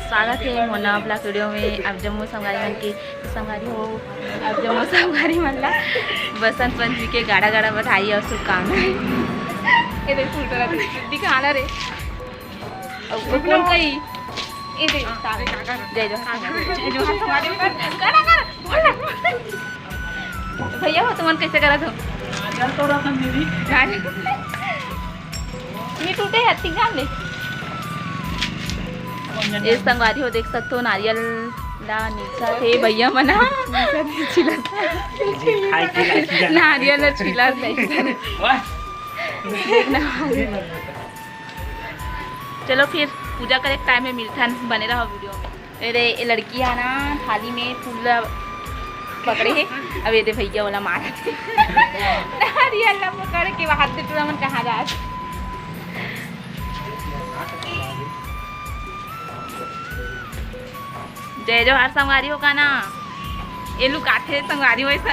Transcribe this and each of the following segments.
स्वागत है मोना आपला व्हिडिओ में। अब जम्मू संगारी मन की संगारी हो, अब जम्मू संगारी मनला बसंत पंचमी के गाड़ा गाड़ा बधाई और शुभकामनाएं। ये देख फूल करा दिखा आला रे अब कौन कही ये देख सारे काका जय जो संगारी करा कर भैया हो तुमन कैसे करा तो चल तोड़ा अपन दीदी नहीं टूटे है तीन ले ये संगवारी हो देख सकते हो नारियल ला नीचा थे भैया मना नारियल छिला चलो फिर पूजा करे टाइम में मिलता बने रहो वीडियो में। अरे ये लड़की है ना थाली में फूल पकड़े है। अब ये दे भैया वाला मारा नारियल ला पकड़ के हाथ से टूरा मन कहाँ जा जय जोहार संगवारी हो का ना ये लोग काठे संगवारी हो ऐसा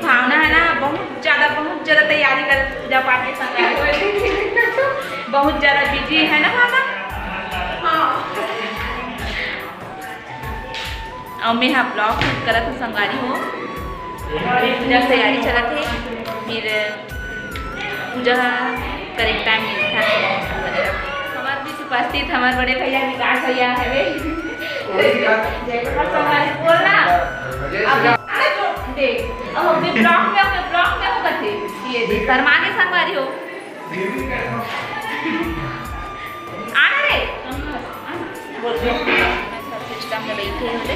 भावना है ना बहुत ज़्यादा तैयारी कर पूजा पाठ के संग बहुत ज़्यादा बिजी है ना भावना। हाँ और मैं यहाँ ब्लॉग शूट करा था संगवारी हो पूजा तैयारी चला थे फिर पूजा करे टाइम मिलता है। हमारे बीच उपस्थित हमारे बड़े भैया विकास भैया है बोलना देख अब ब्लॉक में हो करते ये देख शर्माने संगवारी हो आना रे सिस्टम में बैठे होते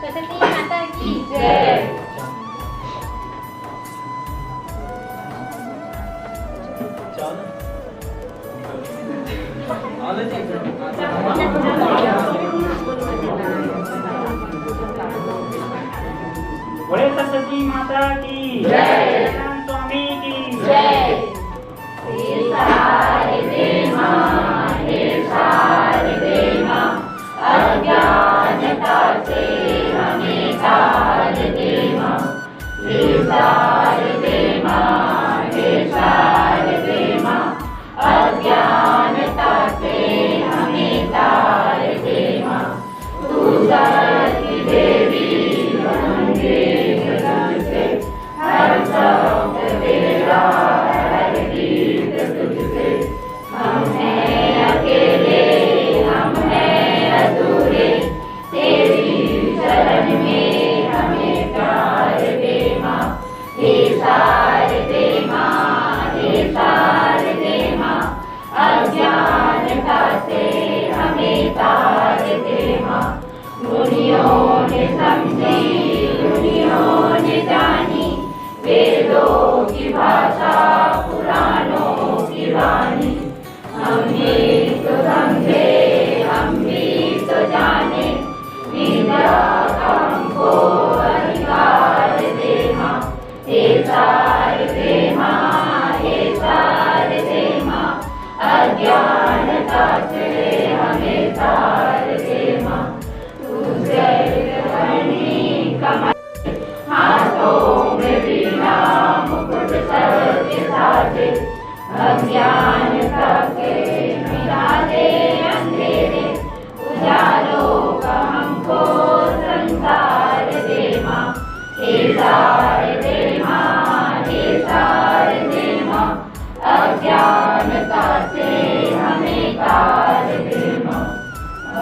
सरस्वती माता की जय। बोले सरस्वती माता की जय, स्वामी की जय। अज्ञानता से हमें तार दे मां, शारदे मां, शारदे मां। अज्ञानता से हमें तार दे मां, तू सती देवी गंगे से हर सब तेरा अज्ञानता के मिटा दे अंधेरे, उजालों का हमको संसार दे माँ, हे सार दे माँ, हे सार दे माँ, अज्ञानता से हमें तार दे माँ,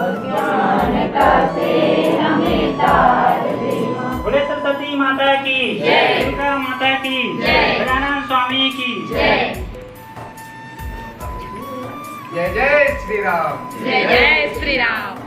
अज्ञानता से हमें तार दे माँ। बोले सरस्वती माता की जय, दुर्गा माता की जय, गजानन स्वामी की जय। जय जय श्री राम। जय जय श्री राम।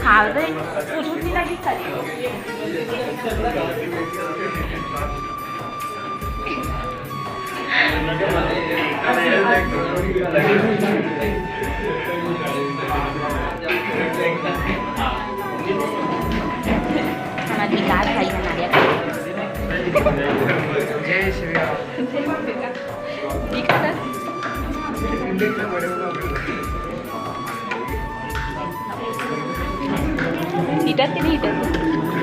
खाओ रे, उठूची लगी खाली। हमारी गाय भाई बना दिया। जय श्री राम। ठीक है सर। हिटर की नहीं हिटर।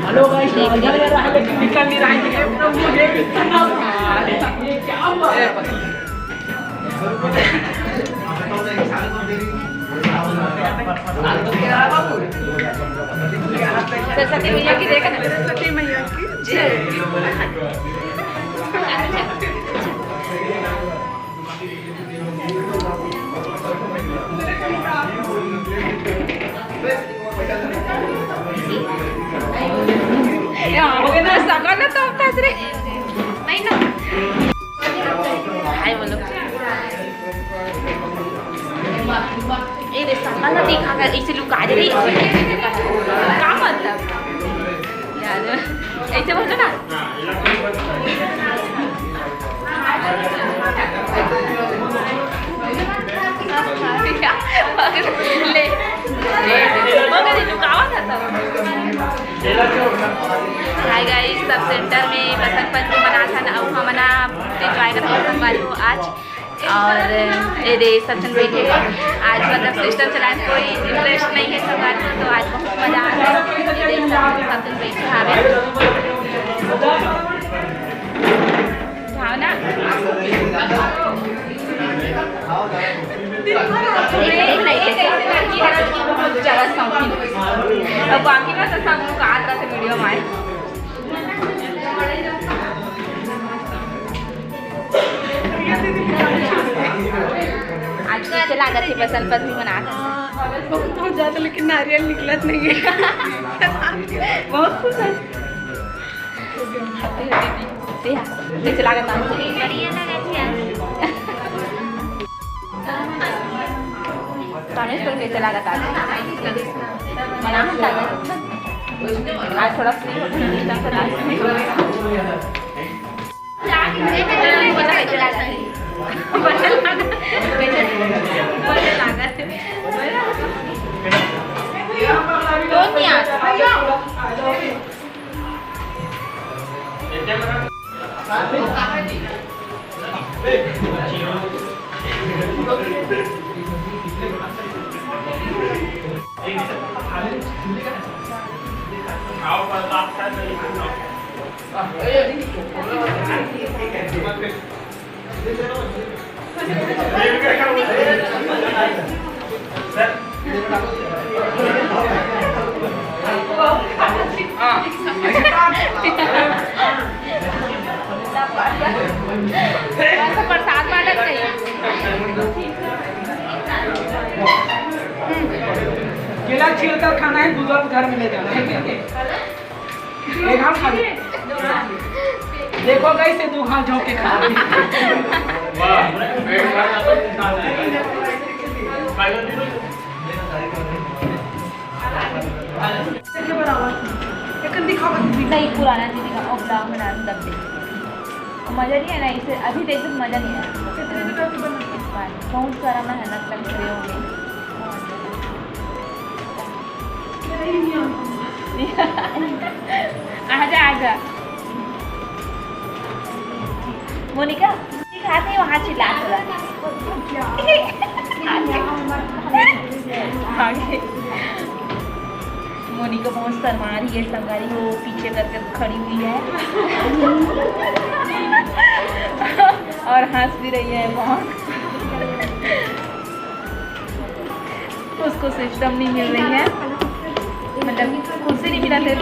हेलो गाइस, निकल नहीं रहा है प्रभु ये क्या हुआ है? सरस्वती मैया की देखा ना, सरस्वती मैया की जय। सगळं तोपतात रे, नाही ना काय बोलो ए रे सगळं दिखा कर इसे लुका दे रे का मतलब यार ऐसे बोलो ना ले हाय गाइस, सब सेंटर में बसंत पंचमी मना था ना, अब मना एंजॉय करते हैं संगवारी को आज। और ये दे सत्संग बैठे आज, मतलब सिस्टम चलाने कोई इंटरेस्ट नहीं है संगवारी को, तो आज बहुत मजा आ रहा है। सत्संग बैठे हावे भावना जगह शौकीन अब बाकी का तो सब लोग आता थे वीडियो में। आज कैसे लागत थी बसंत पंचमी मना बहुत ज़्यादा, लेकिन नारियल निकलत नहीं है। बहुत खुश है। कैसे लागत आमचं गणेश पण कैसे लागत आज मला म्हणतात आज थोडा फ्री होता प्रसाद वाटत नाही केला छीलकर खाना है, दूसरा घर में ले जाना है। एक हाथ खा लो। देखो कैसे दो हाथ झोंक के खा रही है। नहीं पुराना दीदी का और ब्राह्मण तब दे मज़ा नहीं है ना इसे अभी देख मज़ा नहीं है बहुत सारा मेहनत लग रहे होंगे आजा आजा मोनिका खाते हैं वहाँ चिल्ला मोनिका बहुत शर्मा रही है संगारी वो पीछे करके खड़ी हुई है और हंस भी रही है बहुत उसको सिस्टम नहीं मिल रही है मतलब कुर्सी नहीं मिला थे